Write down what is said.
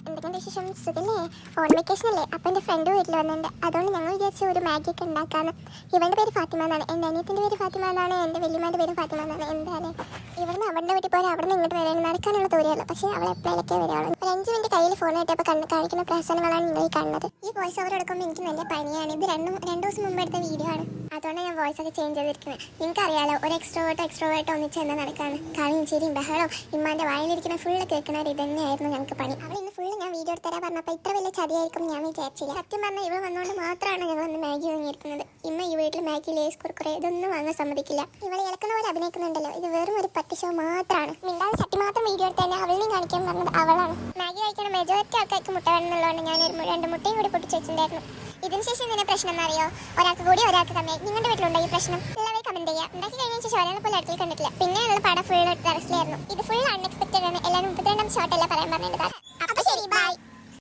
എന്തൊക്കെയുണ്ട് വിശേഷം? സുഖല്ലേ? ഓൺ വെക്കേഷൻ അല്ലേ? അപ്പം എൻ്റെ ഫ്രണ്ട് വീട്ടിൽ വന്നിട്ടുണ്ട്. അതുകൊണ്ട് ഞങ്ങൾ വിചാരിച്ച ഒരു മാഗി ഒക്കെ ഉണ്ടാക്കാന്ന്. ഇവളുടെ പേര് ഫാത്തിമ എന്നാണ്, എൻ്റെ അനിയത്തിൻ്റെ പേര് ഫാത്തിമ എന്നാണ്, എൻ്റെ വലിയമ്മേൻ്റെ പേര് ഫാത്തിമ എന്നാണ്. എന്തായാലും ഇവിടുന്ന് അവളുടെ വീട്ടിൽ പോയാൽ അവിടെ നിന്ന് ഇങ്ങോട്ട് വരാൻ നടക്കാനുള്ള ദൂരമല്ല. പക്ഷേ അവൾ എപ്പോഴൊക്കെ വരാണ്. ഒരു 5 മിനിറ്റ് കയ്യിൽ ഫോൺ കിട്ടിയപ്പോൾ കാണിക്കുന്ന പ്രഹസനങ്ങളാണ് നിങ്ങൾ ഈ കാണുന്നത്. ഈ വോയിസ് ഓവർ എടുക്കുമ്പോൾ എനിക്ക് നല്ല പനിയാണ്. ഇത് രണ്ട് ദിവസം മുമ്പ് എടുത്ത വീഡിയോ ആണ്. അതുകൊണ്ട് ഞാൻ വോയിസ് ഒക്കെ ചേഞ്ച് ചെയ്തിരിക്കുന്നത്. നിങ്ങൾക്കറിയാലോ, ഒരു എക്സ്ട്രോവേർട്ടോ ഒന്നിച്ച് എന്താ നടക്കാന്ന്. കളിയും ചിരിയും ബഹളവും ഇമ്മാൻ്റെ വായിലിരിക്കുന്ന ഫുള്ള് കേൾക്കുന്ന ഒരു ഇതന്നെയായിരുന്നു ഞങ്ങൾക്ക് പണി. അവൾ ഇന്ന് ഫുള്ള് ഞാൻ വീഡിയോ എടുത്തരാൻ പറഞ്ഞപ്പോൾ ഇത്ര വലിയ ചതിയായിരിക്കും ഞാൻ വിചാരിച്ചില്ല. സത്യം പറഞ്ഞാൽ ഇവ വന്നുകൊണ്ട് മാത്രമാണ് ഞങ്ങൾ ഇന്ന് മാഗി വാങ്ങിയിരിക്കുന്നത്. ഇമ്മ ഈ വീട്ടിൽ മാഗി, ലേസ്, കുർക്കുറെ ഇതൊന്നും വാങ്ങാൻ സമ്മതിക്കില്ല. ഇവളെ ഇളക്കുന്ന പോലെ അഭിനയിക്കുന്നുണ്ടല്ലോ, ഇത് വെറും ഒരു പട്ടി ഷോ മാത്രമാണ്. മിണ്ടാതെ ചട്ടി മാത്രം വീഡിയോ എടുത്ത് തന്നെ അവളിനെയും കാണിക്കാൻ പറഞ്ഞത് അവളാണ്. മാഗി കഴിക്കുന്ന മെജോറിറ്റി ആൾക്കാർക്ക് മുട്ട വേണമെന്നുള്ളതുകൊണ്ട് ഞാൻ ഒരു 2 മുട്ടയും കൂടി പൊട്ടിച്ച് വെച്ചിട്ടുണ്ടായിരുന്നു. ഇതിന് ശേഷം ഇതിനെ പ്രശ്നം എന്നറിയോ? ഒരാൾക്ക് കൂടി ഒരാൾക്ക് കമ്മിയായി. നിങ്ങളുടെ വീട്ടിലുണ്ടോ ഈ പ്രശ്നം? എല്ലാവരും കമന്റ് ചെയ്യുക. ഉണ്ടാക്കി കഴിഞ്ഞ ശേഷം ഒരാളെ പോലെ അടുത്തിൽ കണ്ടിട്ടില്ല. പിന്നെയുള്ള പടം ഫുൾ ടെറസിലായിരുന്നു. ഇത് ഫുൾ അൺഎക്സ്പെക്റ്റഡ് ആണ്. എല്ലാവരും 32 ഷോട്ട് അല്ല പറയാൻ പറഞ്ഞിട്ടുണ്ട്.